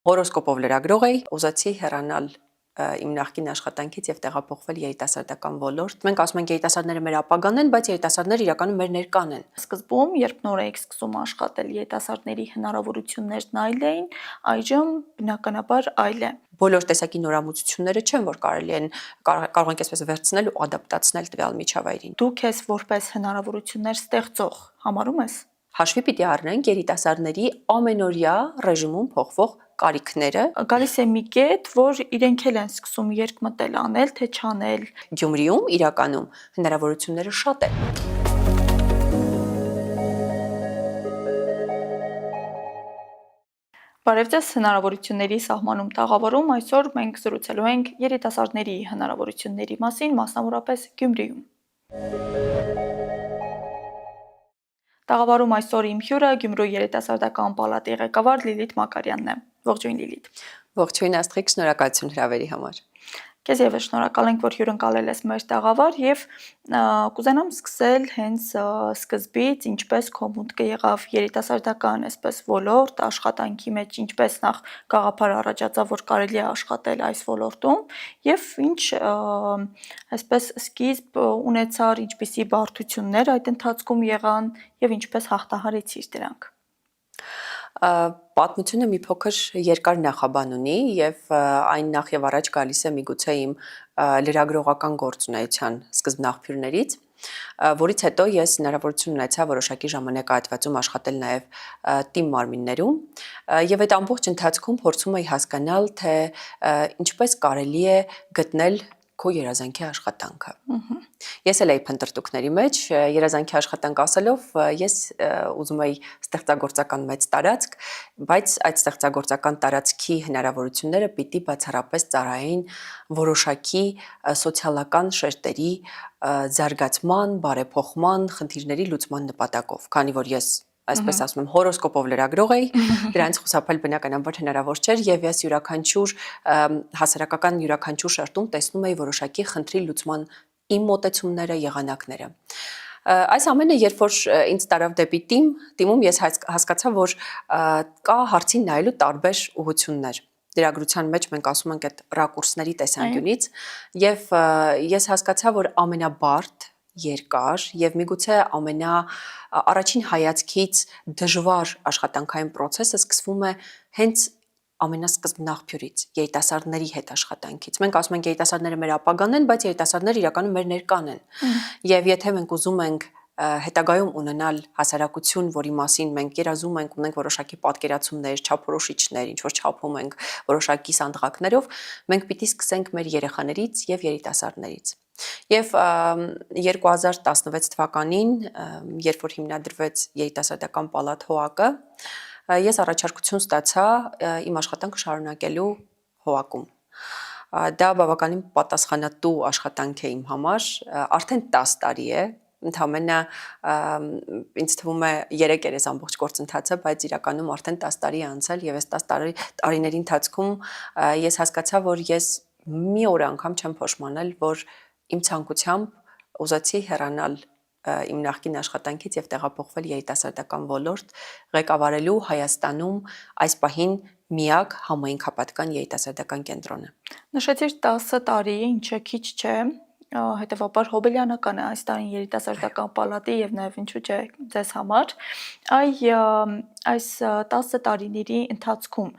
Հորոսկոպով լրագրող էի, ուզեցի հեռանալ իմ նախկին աշխատանքից եւ տեղափոխվել երիտասարդական ոլորտ։ Մենք ասում ենք երիտասարդները մեր ապագան են, բայց երիտասարդները իրականում մեր ներկան են։ Սկզբում, երբ նոր էիք սկսում աշխատել, երիտասարդների հնարավորություններն այլ էին, այժմ բնականաբար այլ է։ Բոլոր տեսակի նորամուծությունները չեն, որ կարելի են կարող ենք այսպես վերցնել ու ադապտացնել տվյալ միջավայրին։ Դու քեզ որպես հնարավորություններ ստեղծող համարում ես։ Հաշվի պիտի առնենք երիտասարդների ամենօրյա ռեժիմում փոխվող կարիքները։ Գալիս է մի կետ, որ իրենք էլ են սկսում երկմտել անել, թե չանել։ Գյումրիում իրականում հնարավորությունները շատ են։ Բարև ձեզ, հնարավորությունների սահմանում տաղավարում այսօր մենք զրուցելու ենք երիտասարդների հնարավորությունների մասին, մասնավորապես Գյումրիում։ Տաղավարում այսօր իմ հյուրը Գյումրու երիտասարդական պալատի ղեկավար Լիլիթ Մակարյանն է։ Ողջույն Լիլիթ։ Ողջույն Աստղիկ, շնորհակալություն հրավերի համար։ Քեզ եւս շնորհակալ ենք, որ հյուրընկալել ես մեր տաղավար եւ կուզենամ սկսել հենց սկզբից, ինչպես քո մուտքը եղավ երիտասարդական այսպես ոլորտ, աշխատանքի մեջ ինչպես նախ գաղափար առաջացավ, որ կարելի է աշխատել այս ոլորտում եւ ինչ այսպես սկիզբ ունեցար, ինչպիսի բարդություններ այդ ընթացքում եղան եւ ինչպես հաղթահարեցիր դրանք։ Պատմությունը մի փոքր երկար նախաբան ունի եւ այն նախ եւ առաջ գալիս է միգուցե իմ լրագրողական գործունեության սկզբնաղբյուրներից, որից հետո ես հնարավորություն ունեցա որոշակի ժամանակահատվածում աշխատել նաև թիմ մարմիններում եւ այդ ամբողջ ընթացքում փորձում էի հասկանալ, թե ինչպես կարելի է գտնել քո երազանքի աշխատանքը։ Ես էլ էի փնտրտուքների մեջ, երազանքի աշխատանք ասելով, ես ուզում էի ստեղծագործական մեծ տարածք, բայց այդ ստեղծագործական տարածքի հնարավորությունները պիտի բացառապես ծառայեին որոշակի սոցիալական շերտերի զարգացման, բարեփոխման, խնդիրների լուծման նպատակով, քանի որ ես այսպես ասում եմ, հորոսկոպով լրագրող էի, դրանից խուսափել բնականաբար հնարավոր չէր եւ ես յուրաքանչյուր հասարակական յուրաքանչյուր շերտում տեսնում էի որոշակի խնդրի լուծման իմ մոտեցումները, եղանակները։ Այս ամենը, երբ որ ինձ տարավ դեպի թիմում ես հասկացա, որ կա հարցին նայելու տարբեր ուղղություններ։ Լրագրության մեջ մենք ասում ենք այդ ռակուրսների տեսանկյունից եւ ես հասկացա, որ ամենաբարդ, երկար եւ միգուցե առաջին հայացքից դժվար աշխատանքային process-ը սկսվում է հենց ամենասկզբնաղբյուրից, երիտասարդների հետ աշխատանքից։ Մենք ասում ենք երիտասարդները մեր ապագան են, բայց երիտասարդները իրականում մեր ներկան են։ Եվ եթե մենք ուզում ենք հետագայում ունենալ հասարակություն, որի մասին մենք երազում ենք, ունենք որոշակի պատկերացումներ, չափորոշիչներ, ինչ որ չափում ենք որոշակի սանդղակներով, մենք պիտի սկսենք մեր երեխաներից եւ երիտասարդներից։ Եվ 2016 թվականին, երբ որ հիմնադրվեց երիտասարդական պալատ ՀՕԱԿ-ը, ես առաջարկություն ստացա իմ աշխատանքը շարունակելու ՀՕԱԿ-ում։ Դա բավականին պատասխանատու աշխատանք է իմ համար, արդեն 10 տարի է, ընդամենը ինձ թվում է 3 էր այս ամբողջ գործընթացը, բայց իրականում արդեն 10 տարի է անցել եւ այս 10 տարիների ընթացքում ես հասկացա, որ ես մի օր անգամ չեմ փոշմանել, որ իմ ցանկությամբ ուզեցի հեռանալ իմ նախկին աշխատանքից եւ տեղափոխվել երիտասարդական ոլորտ, ղեկավարելու Հայաստանում այս պահին միակ համայնքապատկան երիտասարդական կենտրոնը։ Նշեցիր 10 տարի, ինչը քիչ չէ, հետևաբար հոբելյանական է այս տարին երիտասարդական պալատի եւ նաեւ ինչու՞ չէ ձեզ համար։ Այս 10 տարիների ընթացքում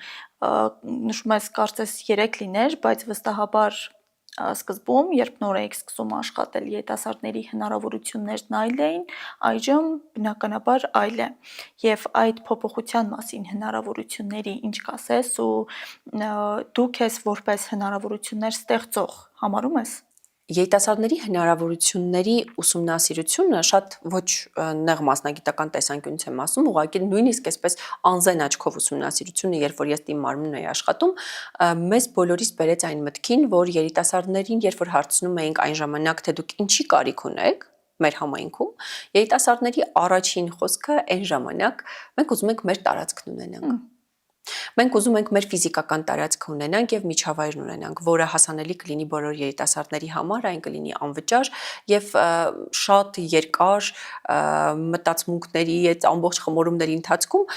նշում ես կարծես 3 լիներ, բայց վստահաբար սկզբում, երբ նոր էիք սկսում աշխատել, երիտասարդների հնարավորություններն այլ էին, այժմ բնականաբար այլ է։ Եվ այդ փոփոխության մասին հնարավորությունների ինչ կասես ու դու քեզ որպես հնարավորություններ ստեղծող համարում ես։ Երիտասարդների հնարավորությունների ուսումնասիրությունը շատ ոչ նեղ մասնագիտական տեսանկյունից եմ ասում, ուղղակի նույնիսկ այսպես անզեն աչքով ուսումնասիրությունը, երբ որ ես թիմ մարմնում էի աշխատում, մեզ բոլորիս բերեց այն մտքին, որ երիտասարդներին, երբ որ հարցնում էինք այն ժամանակ, թե դուք ինչի կարիք ունեք մեր համայնքում, երիտասարդների առաջին խոսքը այն ժամանակ մենք ուզում ենք մեր տարածքն ունենանք։ Մենք ուզում ենք մեր ֆիզիկական տարածքը ունենանք եւ միջավայրն ունենանք, որը հասանելի կլինի բոլոր երիտասարդների համար, այն կլինի անվճար եւ շատ երկար մտածմունքների այդ ամբողջ խմորումների ընթացքում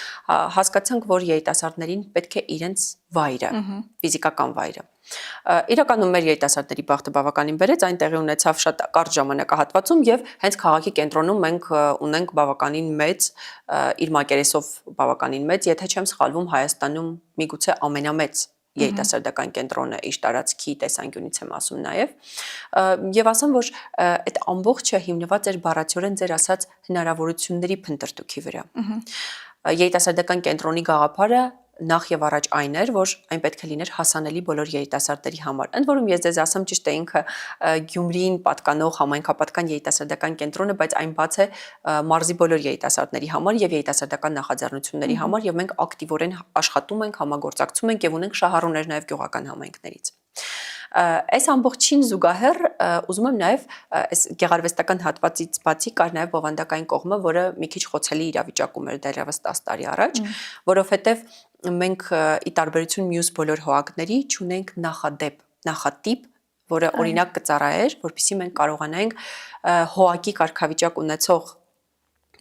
հասկացանք, որ երիտասարդներին պետք է իրենց վայրը, ֆիզիկական վայրը։ Իրականում մեր երիտասարդների բախտը բավականին բերեց, այն տեղի ունեցավ շատ կարճ ժամանակահատվածում եւ հենց քաղաքի կենտրոնում մենք ունենք բավականին մեծ իր մակերեսով բավականին մեծ, եթե չեմ սխալվում, Հայաստանում միգուցե ամենամեծ երիտասարդական կենտրոնը իր տարածքի տեսանկյունից եմ ասում նաև եւ ասեմ որ այդ ամբողջը հիմնված էր բառացիորեն ձեր ասած հնարավորությունների փնտրտուքի վրա երիտասարդական կենտրոնի գաղափարը նախ եւ առաջ այն էր, որ այն պետք է լիներ հասանելի բոլոր երիտասարդների համար։ Ընդ որում ես ձեզ ասեմ ճիշտ է ինքը Գյումրիին պատկանող համայնքապատկան երիտասարդական կենտրոնը, բայց այն բաց է մարզի բոլոր երիտասարդների համար եւ երիտասարդական նախաձեռնությունների համար եւ մենք ակտիվորեն աշխատում ենք, համագործակցում ենք եւ ունենք շահառուներ նաեւ գյուղական համայնքներից։ Այս ամբողջին զուգահեռ ուզում եմ նաև այս գեղարվեստական հատվածից բացի կար նաև բովանդակային կողմը, որը մի քիչ խոցելի իրավիճակում էր դեռևս 10 տարի առաջ, որովհետև մենք ի տարբերություն մյուս բոլոր հողակների չունենք նախատիպ, որը օրինակ կծառայեր, որպեսզի մենք կարողանանք հողակի կարգավիճակ ունեցող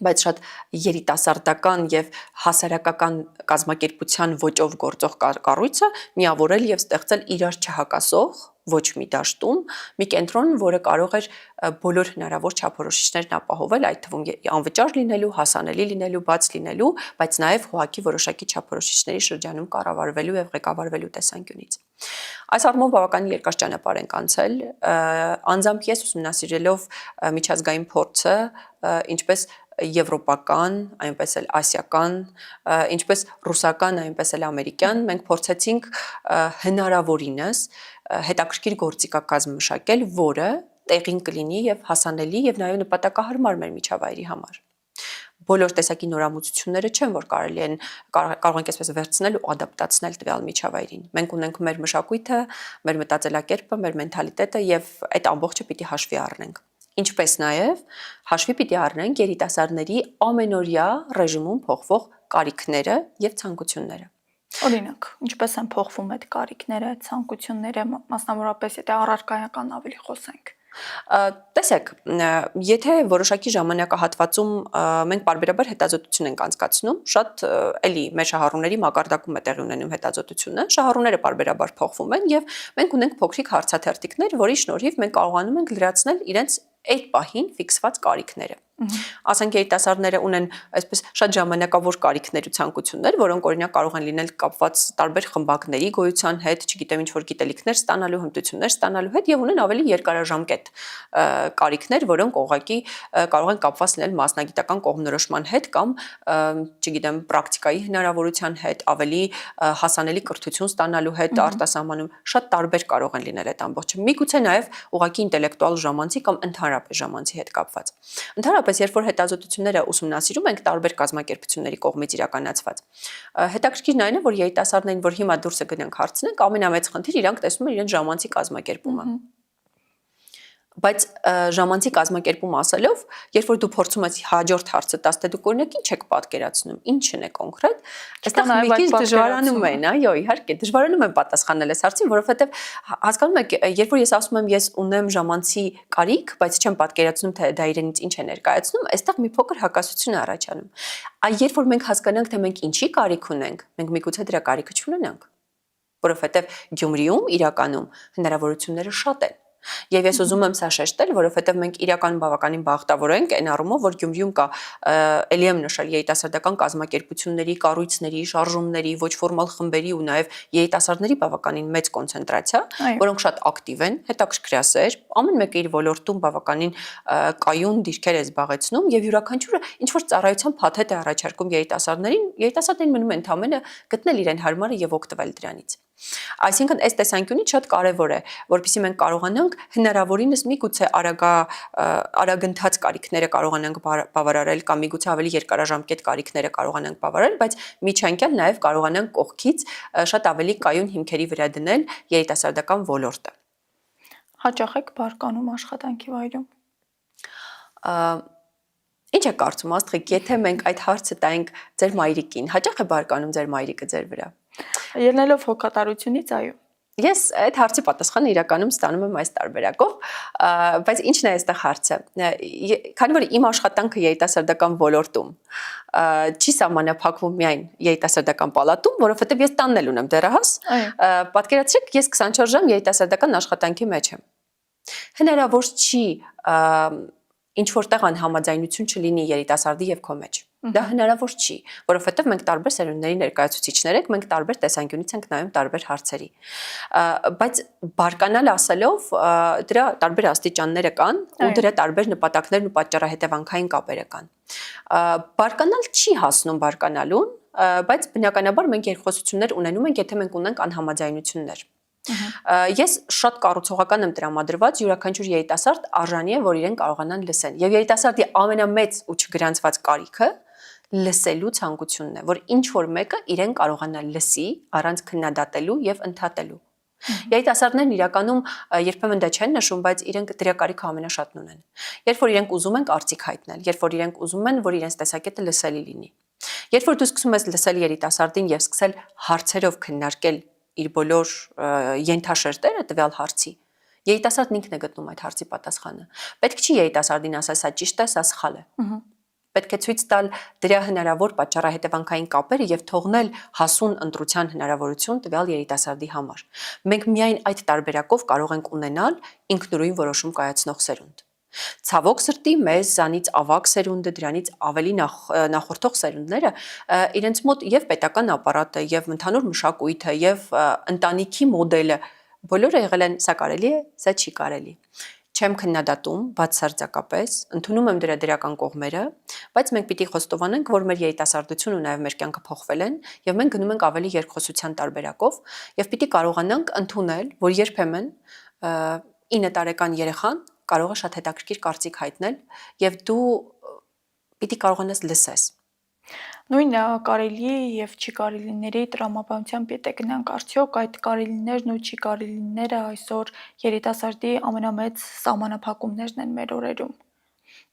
բայց շատ երիտասարդական եւ հասարակական կազմակերպության ոճով գործող կառույցը միավորել եւ ստեղծել իրար չհակասող ոչ մի դաշտում մի կենտրոն, որը կարող էր բոլոր հնարավոր չափորոշիչներն ապահովել, այդ թվում անվճար լինելու, հասանելի լինելու, բաց լինելու, բայց նաեւ հողակի որոշակի չափորոշիչների շրջանում կառավարվելու եւ ղեկավարվելու տեսանկյունից։ Այս առումով բավականին երկար ճանապարհ ենք անցել, անձամբ ես ուսումնասիրելով միջազգային փորձը, ինչպես եվրոպական, այնպես էլ ասիական, ինչպես ռուսական, այնպես էլ ամերիկյան, մենք փորձեցինք հնարավորինս հետաքրքիր գործիքակազմ մշակել, որը տեղին կլինի եւ հասանելի եւ նաեւ նպատակահարմար մեր միջավայրի համար։ Բոլոր տեսակի նորամուծությունները չեն, որ կարող ենք այսպես վերցնել ու ադապտացնել տվյալ միջավայրին։ Մենք ունենք մեր մշակույթը, մեր մտածելակերպը, մեր մենթալիտետը եւ այդ ամբողջը պիտի հաշվի առնենք։ Ինչպես նաև հաշվի պիտի առնենք երիտասարդների ամենօրյա ռեժիմում փոխվող կարիքները եւ ցանկությունները։ Օրինակ, ինչպես են փոխվում այդ կարիքները, ցանկությունները, մասնավորապես եթե առարկայական ավելի խոսենք։ Տեսեք, եթե որոշակի ժամանակահատվածում մենք պարբերաբար հետազոտություն ենք անցկացնում, շատ էլի մեր շահառուների մակարդակում է տեղի ունենում հետազոտությունը, շահառուները պարբերաբար փոխվում են եւ մենք ունենք փոքրիկ հարցաթերթիկներ, որի շնորհիվ մենք կարողանում ենք լրացնել իրենց այդ պահին ֆիքսված կարիքները։ Ասենք երիտասարդները ունեն այսպես շատ ժամանակավոր կարիքներ ու ցանկություններ, որոնք օրինակ կարող են լինել կապված տարբեր խմբակների գոյության հետ, չգիտեմ ինչ որ գիտելիքներ ստանալու, հմտություններ ստանալու հետ եւ ունեն ավելի երկարաժամկետ կարիքներ, որոնք ուղղակի կարող են կապված լինել մասնագիտական կողմնորոշման հետ կամ չգիտեմ պրակտիկայի հնարավորության հետ, ավելի հասանելի կրթություն ստանալու հետ արտասահմանում շատ տարբեր կարող են լինել այդ ամբողջը։ Միգուցե նաեւ ուղղակի ինտելեկտուալ ժամանցի կամ ընդհանրապես ժամանցի հետ կապված։ Ընդհանրապես, երբ որ հետազոտությունները ուսումնասիրում ենք տարբեր կազմակերպությունների կողմից իրականացված, հետաքրքիրն այն է, որ երիտասարդներին, որ հիմա դուրսը գնանք հարցնենք, ամենամեծ խնդիր իրանք տեսնում են իրենց ժամանցի կազմակերպումը։ Բայց ժամանցի կազմակերպում ասելով, երբ որ դու փորձում ես հաջորդ հարցը տաս, թե դուք օրինակ ինչ եք պատկերացնում, ինչն է կոնկրետ, այստեղ մի քիչ դժվարանում են, այո, իհարկե, դժվարանում են պատասխանել այս հարցին, որովհետև հասկանում եք, երբ որ ես ասում եմ, ես ունեմ ժամանցի կարիք, բայց չեմ պատկերացնում, թե դա իրենից ինչ է ներկայացնում, այստեղ մի փոքր հակասություն է առաջանում։ Երբ որ մենք հասկանանք, թե մենք ինչի կարիք ունենք, մենք միգուցե դրա կարիքը չունենանք, որովհետև Գյումրիում իրականում հնարավորությունները շատ են։ Եվ ես ուզում եմ սա շեշտել, որովհետև մենք իրականում բավականին բախտավոր ենք այն առումով, որ Գյումրիում կա էլի եմ նշել երիտասարդական կազմակերպությունների, կառույցների, շարժումների, ոչ ֆորմալ խմբերի ու նաև երիտասարդների բավականին մեծ կոնցենտրացիա, որոնք շատ ակտիվ են, հետաքրքրասեր, ամեն մեկը իր ոլորտում բավականին կայուն դիրքեր է զբաղեցնում եւ յուրաքանչյուրը ինչ որ ծառայության փաթեթ է առաջարկում երիտասարդներին մնում է ընդամենը գտնել իրեն հարմարը եւ օգտվել դրանից։ Այսինքն այս տեսանկյունից շատ կարևոր է, որպեսզի մենք կարողանանք հնարավորինս միգուցե արագընթաց կարիքները կարողանանք բավարարել կամ միգուցե ավելի երկարաժամկետ կարիքները կարողանանք բավարարել, բայց միջանկյալ նաև կարողանանք կողքից շատ ավելի կայուն հիմքերի վրա դնել երիտասարդական ոլորտը։ Հաճախ եք բարկանում աշխատանքի վայրում։ Ինչ է կարծում Աստղիկ, եթե մենք այդ հարցը տայինք ձեր մայրիկին, հաճախ է բարկանում ձեր մայրիկը ձեր վրա։ Ելնելով հոգատարությունից, այո։ Ես այդ հարցի պատասխանը իրականում ստանում եմ այս տարբերակով, բայց ինչն է այստեղ հարցը։ Քանի որ իմ աշխատանքը երիտասարդական ոլորտում չի սահմանափակվում միայն երիտասարդական պալատում, որովհետև ես տանն էլ ունեմ դեռահաս, պատկերացրեք, ես 24 ժամ երիտասարդական աշխատանքի մեջ եմ։ Հնարավոր չի ինչ որտեղ անհամաձայնություն չլինի երիտասարդի եւ քո մեջ։ Դա հնարավոր չի, որովհետեւ մենք տարբեր սերունդների ներկայացուցիչներ ենք, մենք տարբեր տեսանկյունից ենք նայում տարբեր հարցերի։ Բայց բարկանալ ասելով դրա տարբեր աստիճանները կան ու դրա տարբեր նպատակներն ու պատճառահետևանքային կապերը կան։ Բարկանալ չի հասնում բարկանալուն, բայց բնականաբար մենք երկխոսություններ ունենում ենք, եթե մենք ունենք անհամաձայնություններ։ Ես շատ կառուցողական եմ տրամադրված յուրաքանչյուր երիտասարդ արժանի է, որ իրեն կարողանան լսեն։ Եվ երիտասարդի ամենամեծ ու չգրանցված կարիքը լսելու ցանկությունն է, որ ինչ որ մեկը իրեն կարողանա լսի առանց քննադատելու եւ ընդհատելու։ Երիտասարդներն իրականում երբեմն դա չեն նշում, բայց իրենք դրա կարիքը ամենաշատն ունեն։ Երբ որ իրենք ուզում են կարծիք հայտնել, երբ որ իրենք ուզում են, որ իրենց տեսակետը լսելի լինի։ Երբ որ դու սկսում ես լսել երիտասարդին եւ սկսել հարցերով քննարկել իր բոլոր ենթաշերտերը տվյալ հարցի, երիտասարդն ինքն է գտնում այդ հարցի պատասխանը։ Պետք չի երիտասարդին ասել սա ճիշտ է, սա սխալ է։ Պետք է ցույց տալ դրա հնարավոր պատճառահետևանքային կապերը եւ թողնել հասուն ընտրության հնարավորություն տվյալ երիտասարդի համար։ Մենք միայն այդ տարբերակով կարող ենք ունենալ ինքնուրույն որոշում կայացնող սերունդ։ Ցավոք սրտի մեզանից ավագ սերունդը, դրանից ավելի նախորդող սերունդները իրենց մոտ եւ պետական ապարատը, եւ ընդհանուր մշակույթը, եւ ընտանիքի մոդելը բոլորը եղել են սա կարելի է, սա չի կարելի։ Չեմ քննադատում բացարձակապես, ընդունում եմ դրա դրական կողմերը, բայց մենք պիտի խոստովանենք, որ մեր երիտասարդությունը ու նաև մեր կյանքը փոխվել են եւ մենք գնում ենք ավելի երկխոսության տարբերակով եւ պիտի կարողանանք ընդունել, որ երբեմն 9 տարեկան երեխան կարող է շատ հետաքրքիր կարծիք հայտնել եւ դու պիտի կարողանաս լսես։ Նույնը կարելի է եւ չի կարելիների տրամաբանությամբ եթե գնանք արդյոք այդ կարելիներն ու չի կարելիները այսօր երիտասարդի ամենամեծ սահմանափակումներն են մեր օրերում։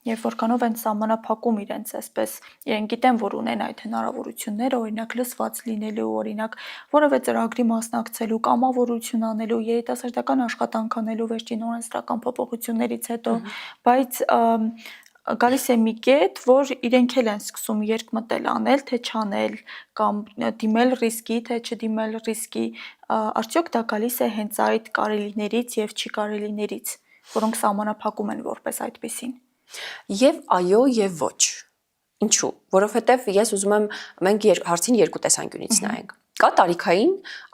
Եվ որքանով են սահմանափակում իրենց այսպես, իրենք գիտեն, որ ունեն այդ հնարավորությունները, օրինակ լսված լինելու, օրինակ որևէ ծրագրի մասնակցելու, կամավորություն անելու, երիտասարդական աշխատանք անելու վերջին օրենսդրական փոփոխություններից հետո, բայց գալիս է մի կետ, որ իրենք էլ են սկսում երկմտել անել, թե չանել, կամ դիմել ռիսկի, թե չդիմել ռիսկի, արդյոք դա գալիս է հենց այդ կարելիներից եւ չի կարելիներից, որոնք սահմանափակում են որպես այդպեսին։ Եվ այո, եւ ոչ։ Ինչու՞։ Որովհետեւ ես ուզում եմ մենք հարցին երկու տեսանկյունից նայենք։ Կա տարիքային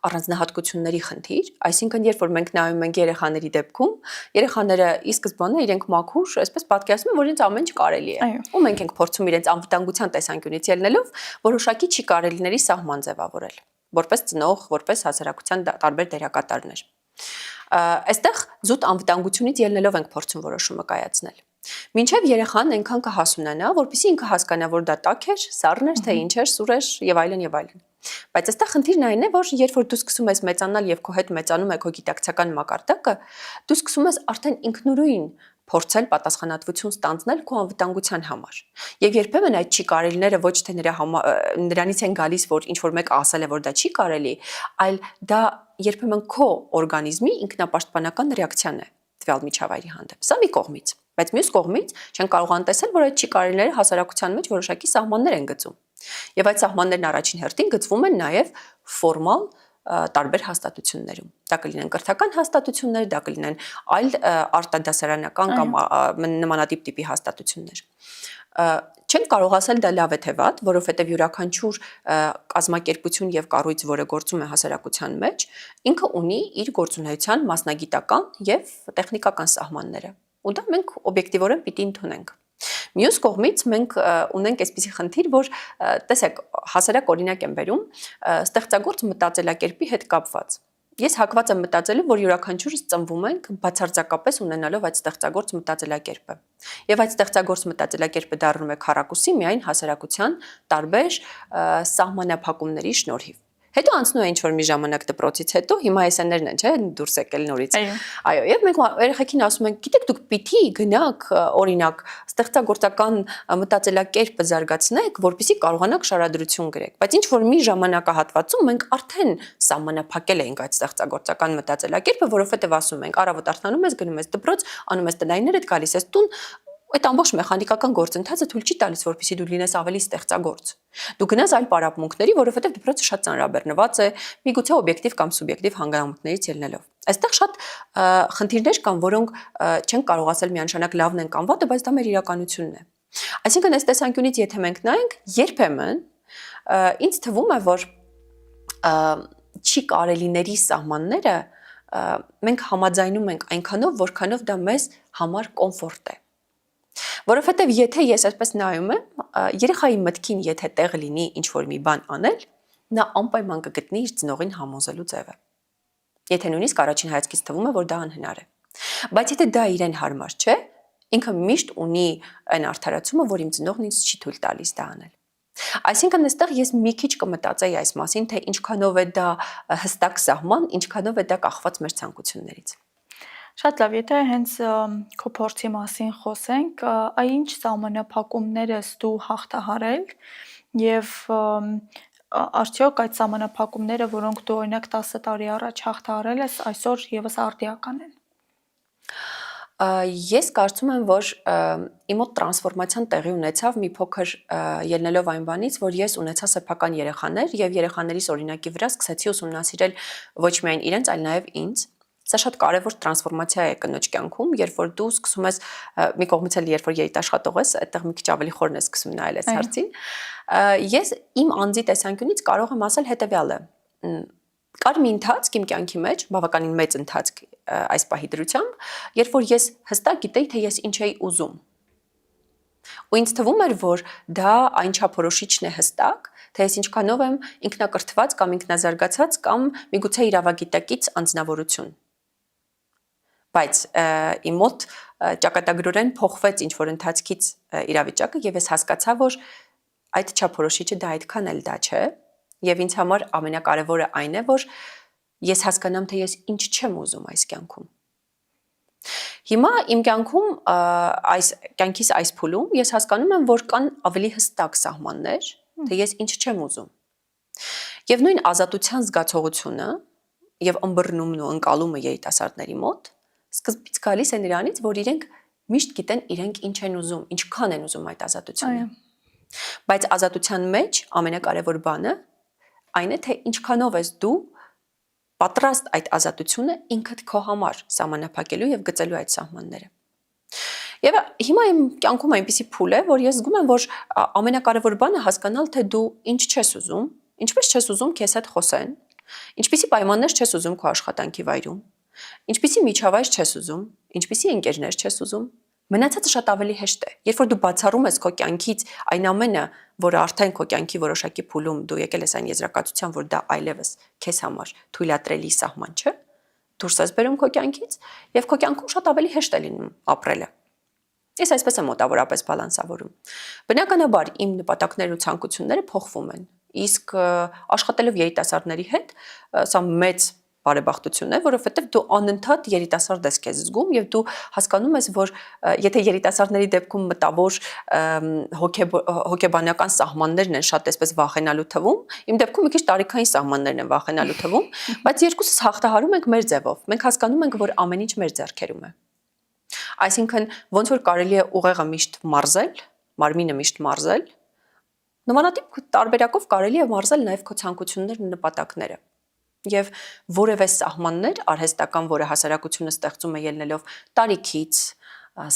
առանձնահատկությունների խնդիր, այսինքն երբ որ մենք նայում ենք երեխաների դեպքում, երեխաները ի սկզբանե իրենք մաքուր, այսպես պատկերացնում են, որ իրենց ամեն ինչ կարելի է։ Ու մենք ենք փորձում իրենց անվտանգության տեսանկյունից ելնելով որոշակի չի կարելիների սահման ձևավորել, որպես ծնող, որպես հասարակության տարբեր դերակատարներ։ Այստեղ զուտ անվտանգությունից ելնելով ենք փորձում որոշումը կայացնել։ Մինչև երեխան այնքան կհասունանա, որպեսզի ինքը հասկանա, որ դա տաք էր, սառն էր, թե ինչ էր, սուր էր եւ այլն եւ այլն։ Բայց այստեղ խնդիրն այն է, որ երբ որ դու սկսում ես մեծանալ եւ քո հետ մեծանում է քո գիտակցական մակարդակը, դու սկսում ես արդեն ինքնուրույն փորձել պատասխանատվություն ստանձնել քո անվտանգության համար։ Եվ երբեմն այդ չի կարելիները ոչ թե նրանից են գալիս, որ ինչ որ մեկը ասել է, որ դա չի կարելի, այլ դա երբեմն քո օրգանիզմի ինքնապաշտպանական ռեակցիան է տվյալ միջավայրի հանդեպ։ Սա մի կողմից, բայց մյուս կողմից չեն կարող անտեսել, որ այդ չի կարելիները հասարակության մեջ որոշակի սահմաններ են գծում։ Եվ այդ սահմաններն առաջին հերթին գծվում են նաև ֆորմալ տարբեր հաստատություններում։ Դա կլինեն կրթական հաստատություններ, դա կլինեն այլ արտադասարանական կամ նմանատիպ տիպի հաստատություններ։ Չեմ կարող ասել դա լավ է թե վատ, որովհետև յուրաքանչյուր կազմակերպություն եւ կառույց, որը գործում է հասարակության մեջ, ինքը ունի իր գործունեության մասնագիտական եւ տեխնիկական սահմանները։ Ու դա մենք օբյեկտիվորեն պիտի ընդունենք։ Մյուս կողմից մենք ունենք այսպիսի խնդիր, որ տեսեք, հասարակ օրինակ եմ բերում, ստեղծագործ մտածելակերպի հետ կապված։ Ես հակված եմ մտածելու, որ յուրաքանչյուրս ծնվում ենք բացարձակապես ունենալով այդ ստեղծագործ մտածելակերպը։ Եվ այդ ստեղծագործ մտածելակերպը դառնում է քառակուսի միայն հասարակության տարբեր սահմանափակումների շնորհիվ։ Հետո անցնում է ինչ-որ մի ժամանակ դպրոցից հետո, հիմա SN-ներն են, չէ, դուրս եկել նորից։ Այո, եւ մենք երեխեքին ասում ենք, գիտեք, դուք պիտի գնաք, օրինակ, ստեղծագործական մտածելակերպը զարգացնեք, որպեսզի կարողանաք շարադրություն գրեք։ Բայց ինչ որ մի ժամանակահատվածում մենք արդեն սահմանափակել էինք այդ ստեղծագործական մտածելակերպը, որովհետեւ ասում ենք, առավոտ արթնանում ես, գնում ես դպրոց, անում ես տնայիններդ, գալիս ես տուն, այդ ամբողջ մեխանիկական գործընթացը թույլ չի տալիս, որպեսզի դու լինես ավելի ստեղծագործ։ Դու գնաս այլ պարապմունքների, որովհետև դպրոցը շատ ծանրաբեռնված է, միգուցե օբյեկտիվ կամ սուբյեկտիվ հանգամանքներից ելնելով։ Այստեղ շատ խնդիրներ կան, որոնք չեն կարող ասել միանշանակ լավն են կամ վատը, բայց դա մեր իրականությունն է։ Այսինքն այս տեսանկյունից եթե մենք նայենք, երբեմն ինձ թվում է, որ չի կարելիների սահմանները մենք համաձայնում ենք այնքանով, որքանով դա մեզ համար կոմֆորտ է։ Որովհետև եթե ես այսպես նայում եմ, երեխայի մտքին եթե տեղ լինի ինչ-որ մի բան անել, նա անպայման կգտնի իր ծնողին համոզելու ձևը։ Եթե նույնիսկ առաջին հայացքից թվում է, որ դա անհնար է։ Բայց եթե դա իրեն հարմար չէ, ինքը միշտ ունի այն արդարացումը, որ իմ ծնողն ինձ չի թույլ տալիս դա անել։ Այսինքն այստեղ ես մի քիչ կմտածեի այս մասին, թե ինչքանով է դա հստակ սահման, ինչքանով է դա կախված մեր ցանկություններից։ Շատ լավ, եթե հենց քո փորձի մասին խոսենք, այ ինչ սահմանափակումներ ես դու հաղթահարել եւ արդյոք այդ սահմանափակումները, որոնք դու օրինակ 10 տարի առաջ հաղթահարել ես, այսօր եւս արդիական են։ Ես կարծում եմ, որ իմ մոտ տրանսֆորմացիան տեղի ունեցավ մի փոքր ելնելով այն բանից, որ ես ունեցա սեփական երեխաներ եւ երեխաներիս օրինակի վրա սկսեցի ուսումնասիրել ոչ միայն իրենց, այլ նաեւ ինձ։ Սա շատ կարևոր տրանսֆորմացիա է կնոջ կյանքում, երբ որ դու սկսում ես մի կողմից էլ երբ որ երիտաշխատող ես, այդտեղ մի քիչ ավելի խորն ես սկսում նայել այս հարցին։ Ես իմ անձի տեսանկյունից կարող եմ ասել հետեւյալը. կար մի ընթացք իմ կյանքի մեջ, բավականին մեծ ընթացք այս պահի դրությամբ, երբ որ ես հստակ գիտեի, թե ես ինչ էի ուզում։ Ու ինձ թվում էր, որ դա այն չափորոշիչն է հստակ, թե ես ինչքանով եմ ինքնակրթված կամ ինքնազարգացած կամ միգուցե իրավագիտակից անձնավորություն։ Բայց իմ մոտ ճակատագրորեն փոխվեց ինչ-որ ընթացքից իրավիճակը եւ ես հասկացա, որ այդ չափորոշիչը դա այդքան էլ դա չէ, եւ ինձ համար ամենակարևորը այն է, որ ես հասկանամ, թե ես ինչ չեմ ուզում այս կյանքում։ Հիմա իմ կյանքում այս կյանքիս այս փուլում ես հասկանում եմ, որ կան ավելի հստակ սահմաններ, թե ես ինչ չեմ ուզում։ Եվ նույն ազատության զգացողությունը եւ ըմբռնումն ու ընկալումը երիտասարդների մոտ սկզբից գալիս է նրանից, որ իրենք միշտ գիտեն իրենք ինչ են ուզում, ինչքան են ուզում այդ ազատությունը։ Բայց ազատության մեջ ամենակարևոր բանը այն է, թե ինչքանով ես դու պատրաստ այդ ազատությունը ինքդ քո համար սահմանափակելու եւ գծելու այդ սահմանները։ Եվ հիմա իմ կյանքում այնպիսի փուլ է, որ ես զգում եմ, որ ամենակարևոր բանը հասկանալ, թե դու ինչ չես ուզում, ինչպես չես ուզում քեզ հետ խոսեն, ինչպիսի պայմաններ չես ուզում քո աշխատանքի վայրում, ինչպիսի միջավայր չես ուզում, ինչպիսի ընկերներ չես ուզում։ Մնացածը շատ ավելի հեշտ է։ Երբ որ դու բացառում ես քո կյանքից այն ամենը, որը արդեն քո կյանքի որոշակի փուլում դու եկել ես այն եզրակացության, որ դա այլևս քեզ համար թույլատրելի սահման չէ, դուրս ես բերում քո կյանքից եւ քո կյանքում շատ ավելի հեշտ է լինում ապրելը։ Ես այսպես եմ մոտավորապես բալանսավորում։ Բնականաբար իմ նպատակներն ու ցանկությունները փոխվում են։ Իսկ աշխատելով երիտասարդների հետ, սա մեծ բարեբախտություն է, որովհետև դու անընդհատ երիտասարդ ես քեզ զգում եւ դու հասկանում ես, որ եթե երիտասարդների դեպքում մտավոր հոգեբանական սահմաններն են շատ այսպես վախենալու թվում, իմ դեպքում մի քիչ տարիքային սահմաններն են վախենալու թվում, բայց երկուսս հաղթահարում ենք մեր ձևով։ Մենք հասկանում ենք, որ ամեն ինչ մեր ձեռքերում է։ Այսինքն ոնց որ կարելի է ուղեղը միշտ մարզել, մարմինը միշտ մարզել, նմանատիպ տարբերակով կարելի է մարզել նաև քո ցանկություններն ու նպատակները։ Եվ որևէ սահմաններ արհեստական, որը հասարակությունը ստեղծում է ելնելով տարիքից,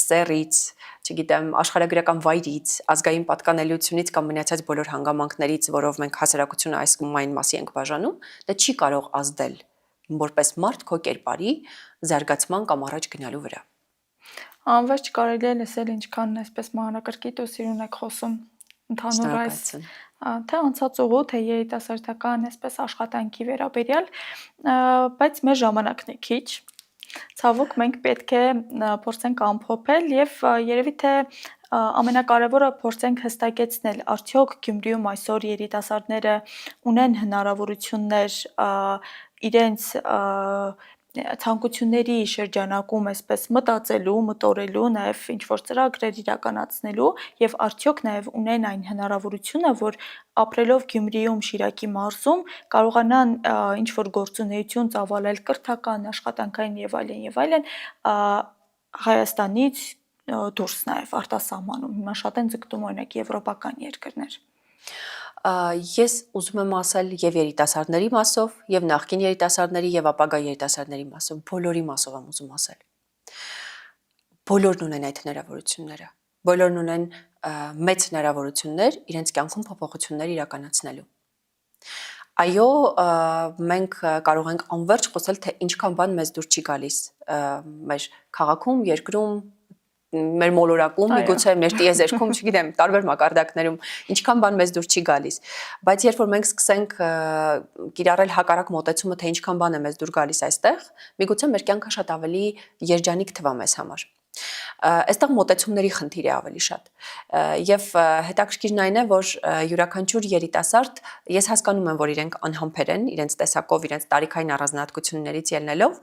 սեռից, չգիտեմ, աշխարհագրական վայրից, ազգային պատկանելիությունից կամ մնացած բոլոր հանգամանքներից, որով մենք հասարակությունը այս այն մասի ենք բաժանում, դա չի կարող ազդել որպես մարդ քո կերպարի զարգացման կամ առաջ գնալու վրա։ Անվերջ կարելի է լսել ինչքան այսպես մանրակրկիտ ու սիրուն եք խոսում ընդհանուր այս թե անցած ուղու, թե երիտասարդական այսպես աշխատանքի վերաբերյալ, բայց մեր ժամանակն է քիչ։ Ցավոք մենք պետք է փորձենք ամփոփել եւ երևի թե ամենակարևորը փորձենք հստակեցնել, արդյոք Գյումրիում այսօր երիտասարդները ունեն հնարավորություններ իրենց ցանկությունների շրջանակում այսպես մտածելու, մտորելու, նաև ինչ-որ ծրագրեր իրականացնելու եւ արդյոք նաև ունեն այն հնարավորությունը, որ ապրելով Գյումրիում, Շիրակի մարզում կարողանան ինչ-որ գործունեություն ծավալել կրթական, աշխատանքային եւ այլն, Հայաստանից դուրս նաև արտասահմանում։ Հիմա շատ են ձգտում օրինակ եվրոպական երկրներ։ Ես ուզում եմ ասել եւ երիտասարդների մասով, եւ նախկին երիտասարդների եւ ապագա երիտասարդների մասով, բոլորի մասով եմ ուզում ասել։ Բոլորն ունեն այդ հնարավորությունները։ Բոլորն ունեն մեծ հնարավորություններ իրենց կյանքում փոփոխություններ իրականացնելու։ Այո, մենք կարող ենք անverջ խոսել, թե ինչքան բան մեզ դուր չի գալիս մեր քաղաքում, երկրում, մեր մոլորակում, միգուցե մեր տիեզերքում, չգիտեմ, տարբեր մակարդակներում, ինչքան բան մեզ դուր չի գալիս։ Բայց երբ որ մենք սկսենք կիրառել հակառակ մոտեցումը, թե ինչքան բան է մեզ դուր գալիս այստեղ, միգուցե մեր կյանքը շատ ավելի երջանիկ թվա մեզ համար։ Այստեղ մոտեցումների խնդիր է ավելի շատ։ Եվ հետաքրքիրն այն է, որ յուրաքանչյուր երիտասարդ, ես հասկանում եմ, որ իրենք անհամբեր են, իրենց տեսակով, իրենց տարիքային առանձնահատկություններից ելնելով,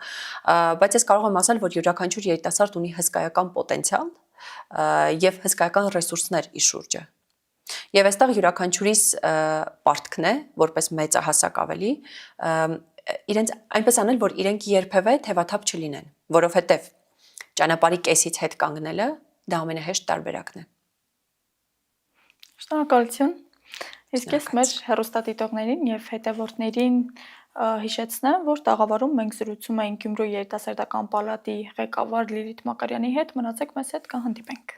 բայց ես կարող եմ ասել, որ յուրաքանչյուր երիտասարդ ունի հսկայական պոտենցիալ եւ հսկայական ռեսուրսներ իր շուրջը։ Եվ այստեղ յուրաքանչյուրիս պարտքն է, որպես մեծահասակ ավելի, իրենց այնպես անել, որ իրենք երբևէ թևաթափ չլինեն, որովհետեւ ճանապարհի կեսից հետ կանգնելը դա ամենահեշտ տարբերակն է։ Շնորհակալություն։ Իսկ ես մեր հեռուստադիտողներին եւ հետևորդներին հիշեցնեմ, որ տաղավարում մենք զրուցում էինք Գյումրու երիտասարդական պալատի ղեկավար Լիլիթ Մակարյանի հետ, մնացեք մեզ հետ, կհանդիպենք։